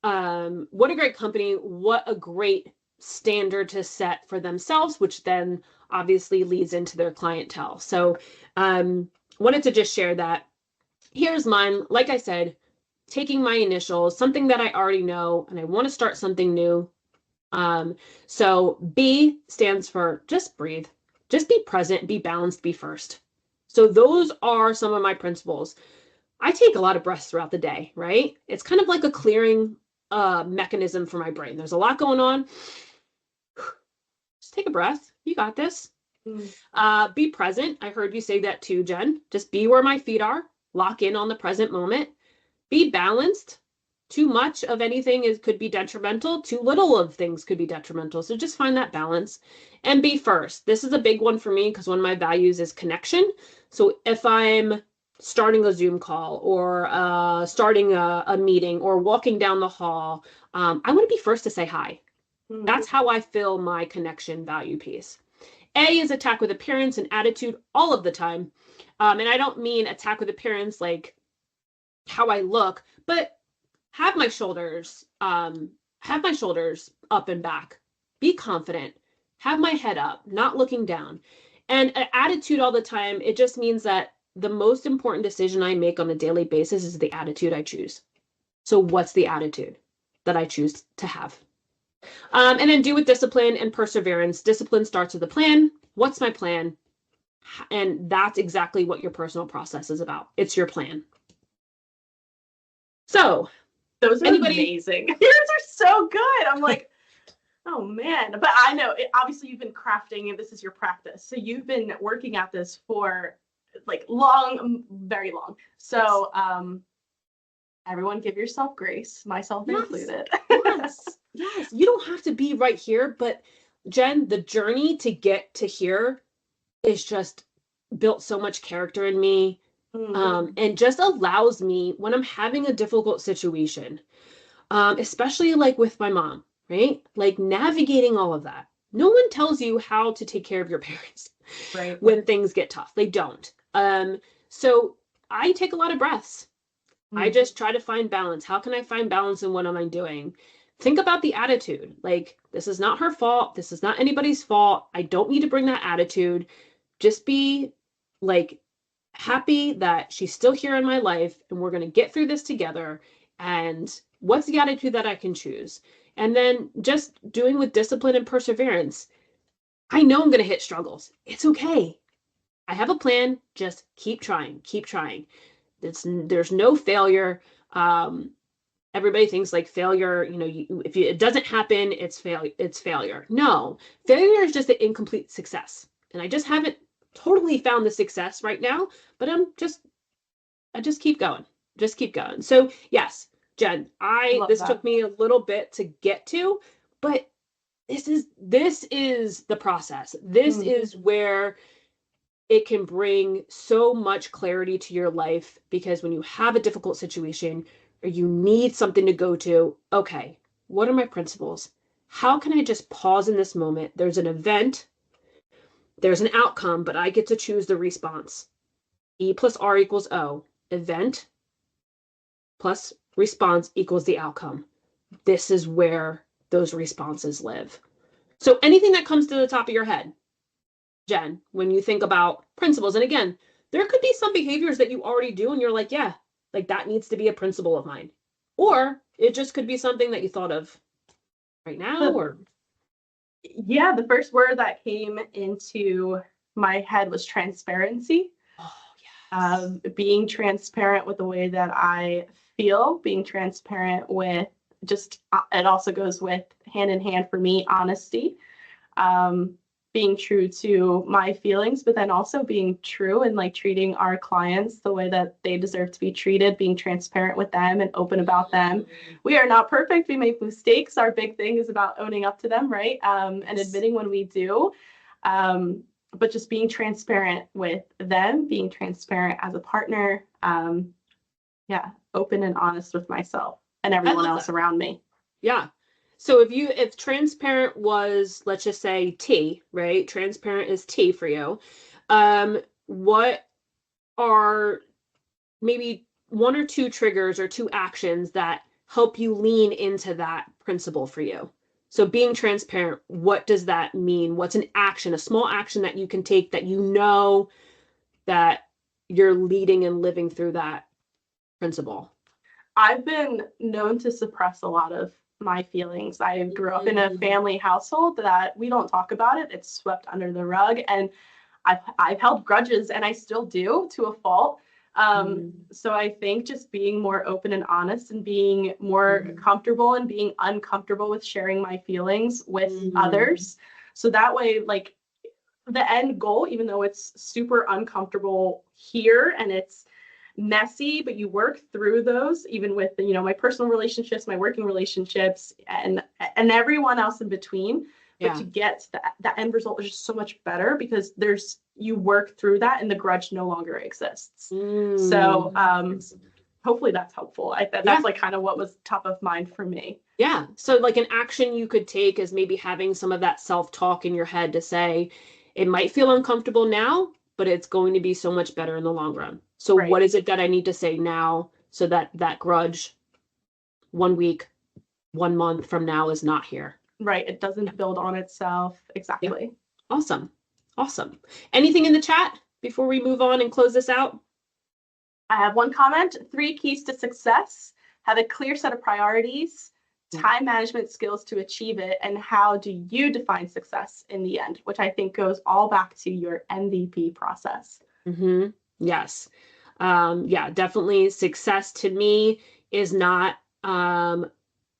company, what a great standard to set for themselves, which then obviously leads into their clientele. So wanted to just share that. Here's mine. Like I said, taking my initials, something that I already know, and I want to start something new. So B stands for just breathe, just be present, be balanced, be first. So those are some of my principles. I take a lot of breaths throughout the day, right? It's kind of like a clearing mechanism for my brain. There's a lot going on. Just take a breath. You got this. Be present. I heard you say that too, Jen. Just be where my feet are. Lock in on the present moment. Be balanced. Too much of anything could be detrimental. Too little of things could be detrimental. So just find that balance and be first. This is a big one for me because one of my values is connection. So if I'm starting a Zoom call or starting a meeting or walking down the hall, I want to be first to say hi. That's how I fill my connection value piece. A is attack with appearance and attitude all of the time. And I don't mean attack with appearance like how I look, but have my shoulders up and back. Be confident. Have my head up, not looking down. And an attitude all the time, it just means that the most important decision I make on a daily basis is the attitude I choose. So what's the attitude that I choose to have? And then do with discipline and perseverance. Discipline starts with a plan. What's my plan? And that's exactly what your personal process is about. It's your plan. So, Those are anybody? amazing. Yours are so good. I'm like, oh man. But I know, obviously you've been crafting and this is your practice. So you've been working at this for like long, very long. So everyone give yourself grace, myself included. Yes. Yes. You don't have to be right here, but Jen, the journey to get to here is just built so much character in me. And just allows me when I'm having a difficult situation, especially like with my mom, right? Like navigating all of that. No one tells you how to take care of your parents Right. when things get tough. They don't. So I take a lot of breaths. I just try to find balance. How can I find balance in what am I doing? Think about the attitude. Like, this is not her fault. This is not anybody's fault. I don't need to bring that attitude. Just be like happy that she's still here in my life and we're going to get through this together. And what's the attitude that I can choose? And then just doing with discipline and perseverance. I know I'm going to hit struggles. It's okay. I have a plan. Just keep trying. Keep trying. There's no failure. Everybody thinks like failure, if it doesn't happen, it's failure. No, failure is just an incomplete success. And I just haven't totally found the success right now, but I just keep going. Just keep going. So yes, Jen, this took me a little bit to get to, but this is the process. This is where it can bring so much clarity to your life, because when you have a difficult situation or you need something to go to, okay, what are my principles? How can I just pause in this moment? There's an event, there's an outcome, but I get to choose the response. E plus R equals O. Event plus response equals the outcome. This is where those responses live. So anything that comes to the top of your head, Jen, when you think about principles, and again, there could be some behaviors that you already do and you're like, yeah, like that needs to be a principle of mine. Or it just could be something that you thought of right now, or yeah, the first word that came into my head was transparency. oh yes. Being transparent with the way that I feel, being transparent with just, it also goes with hand in hand for me, honesty. Being true to my feelings, but then also being true and like treating our clients the way that they deserve to be treated, being transparent with them and open about them. We are not perfect. We make mistakes. Our big thing is about owning up to them, right? And admitting when we do. But just being transparent with them, being transparent as a partner. Yeah, open and honest with myself and everyone else around me. Yeah. So if transparent was, let's just say T, right? Transparent is T for you. What are maybe one or two triggers or two actions that help you lean into that principle for you? So being transparent, what does that mean? What's an action, a small action that you can take that you know that you're leading and living through that principle? I've been known to suppress a lot of my feelings. I grew up in a family household that we don't talk about it. It's swept under the rug, and I've held grudges, and I still do to a fault. So I think just being more open and honest and being more comfortable and being uncomfortable with sharing my feelings with others. So that way, like the end goal, even though it's super uncomfortable here and it's messy, but you work through those, even with my personal relationships, my working relationships, and everyone else in between. But to get the end result is just so much better because you work through that and the grudge no longer exists. So hopefully that's helpful. That's like kind of what was top of mind for me. Yeah. So like an action you could take is maybe having some of that self-talk in your head to say, it might feel uncomfortable now, but it's going to be so much better in the long run. So what is it that I need to say now so that that grudge 1 week, 1 month from now is not here? Right. It doesn't build on itself. Exactly. Yeah. Awesome. Awesome. Anything in the chat before we move on and close this out? I have one comment. 3 keys to success. Have a clear set of priorities. time management skills to achieve it, and how do you define success in the end, which I think goes all back to your MVP process. Yes. Yeah, definitely. Success to me is not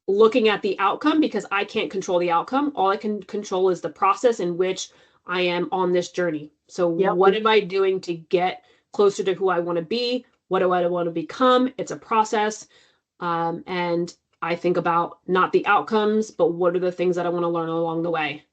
looking at the outcome, because I can't control the outcome. All I can control is the process in which I am on this journey. So what am I doing to get closer to who I want to be? What do I want to become? It's a process. And I think about not the outcomes, but what are the things that I want to learn along the way?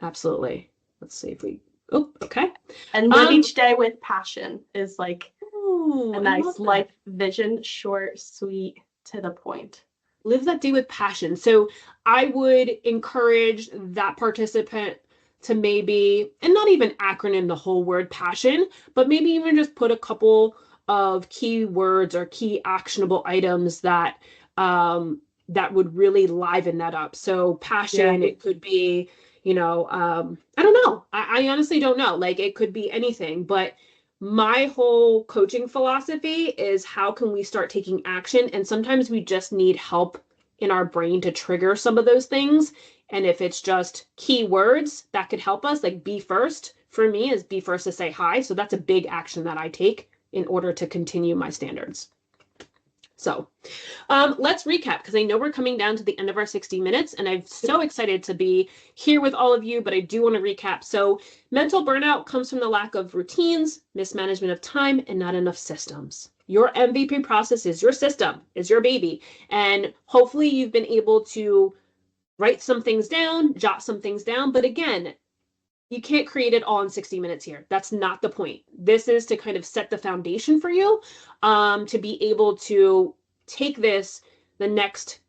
Absolutely. Let's see if we, okay. And live each day with passion is like a nice life vision, short, sweet, to the point. Live that day with passion. So I would encourage that participant to maybe, and not even acronym the whole word passion, but maybe even just put a couple of key words or key actionable items that that would really liven that up. So passion, it could be, I don't know. I honestly don't know. Like, it could be anything, but my whole coaching philosophy is, how can we start taking action? And sometimes we just need help in our brain to trigger some of those things. And if it's just keywords that could help us, like be first, for me is be first to say hi. So that's a big action that I take in order to continue my standards. So let's recap, because I know we're coming down to the end of our 60 minutes, and I'm so excited to be here with all of you, but I do want to recap. So mental burnout comes from the lack of routines, mismanagement of time, and not enough systems. Your MVP process is your system, is your baby. And hopefully you've been able to write some things down, jot some things down. But again, you can't create it all in 60 minutes here. That's not the point. This is to kind of set the foundation for you to be able to take this the next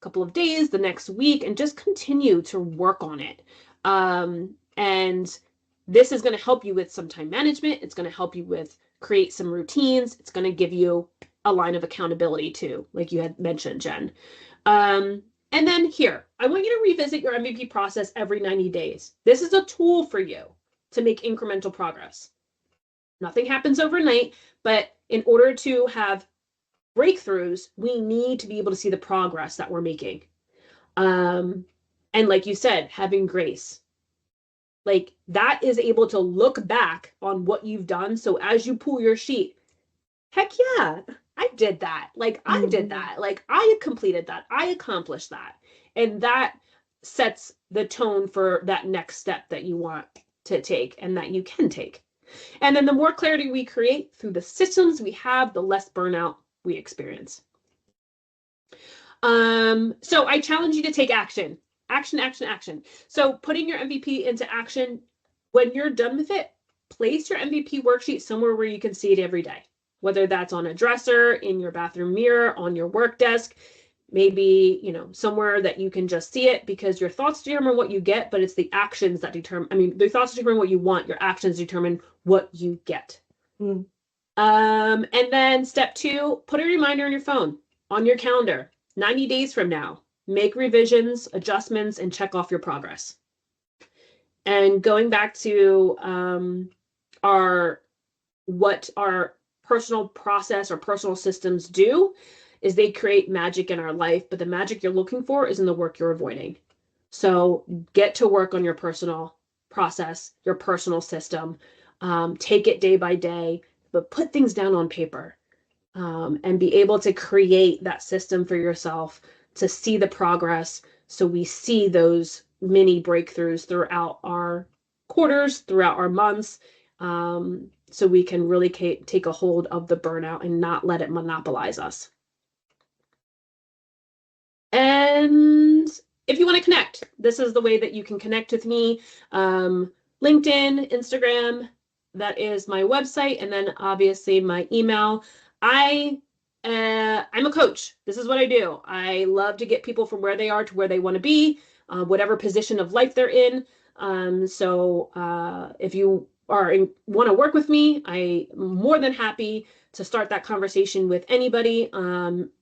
couple of days, the next week, and just continue to work on it. And this is going to help you with some time management. It's going to help you with create some routines. It's going to give you a line of accountability too, like you had mentioned, Jen. And then here, I want you to revisit your MVP process every 90 days. This is a tool for you to make incremental progress. Nothing happens overnight, but in order to have breakthroughs, we need to be able to see the progress that we're making. And like you said, having grace. Like, that is able to look back on what you've done. So as you pull your sheet, heck yeah, I did that. Like, I did that. Like, I completed that. I accomplished that. And that sets the tone for that next step that you want to take and that you can take. And then the more clarity we create through the systems we have, the less burnout we experience. So I challenge you to take action. Action, action, action. So putting your MVP into action, when you're done with it, place your MVP worksheet somewhere where you can see it every day. Whether that's on a dresser, in your bathroom mirror, on your work desk, maybe, somewhere that you can just see it, because your thoughts determine what you get, but it's the actions that determine, the thoughts determine what you want, your actions determine what you get. And then step 2, put a reminder on your phone, on your calendar, 90 days from now, make revisions, adjustments, and check off your progress. And going back to what our personal process or personal systems do is they create magic in our life, but the magic you're looking for is in the work you're avoiding. So get to work on your personal process, your personal system, take it day by day, but put things down on paper and be able to create that system for yourself to see the progress. So we see those mini breakthroughs throughout our quarters, throughout our months, so we can really take a hold of the burnout and not let it monopolize us. And if you want to connect, this is the way that you can connect with me. LinkedIn, Instagram, that is my website, and then obviously my email. I'm a coach. This is what I do. I love to get people from where they are to where they want to be, whatever position of life they're in. So if you want to work with me, I'm more than happy to start that conversation with anybody.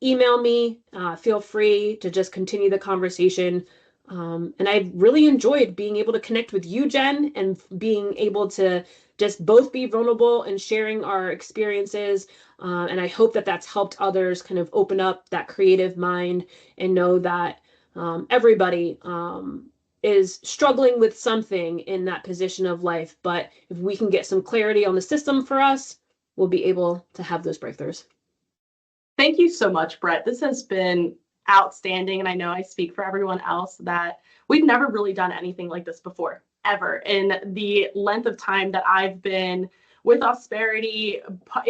Email me. Feel free to just continue the conversation And I really enjoyed being able to connect with you, Jen, and being able to just both be vulnerable and sharing our experiences. And I hope that that's helped others kind of open up that creative mind and know that everybody is struggling with something in that position of life. But if we can get some clarity on the system for us, we'll be able to have those breakthroughs. Thank you so much, Brett. This has been outstanding. And I know I speak for everyone else that we've never really done anything like this before, ever. In the length of time that I've been with Ausperity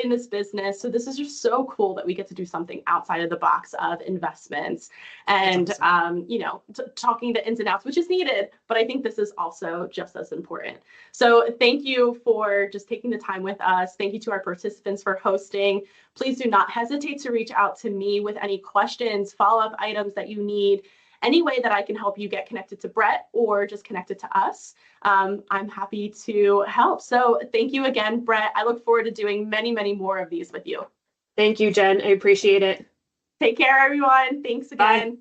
in this business. So this is just so cool that we get to do something outside of the box of investments and, talking the ins and outs, which is needed. But I think this is also just as important. So thank you for just taking the time with us. Thank you to our participants for hosting. Please do not hesitate to reach out to me with any questions, follow-up items that you need, any way that I can help you get connected to Brett or just connected to us. I'm happy to help. So thank you again, Brett. I look forward to doing many, many more of these with you. Thank you, Jen. I appreciate it. Take care, everyone. Thanks again. Bye.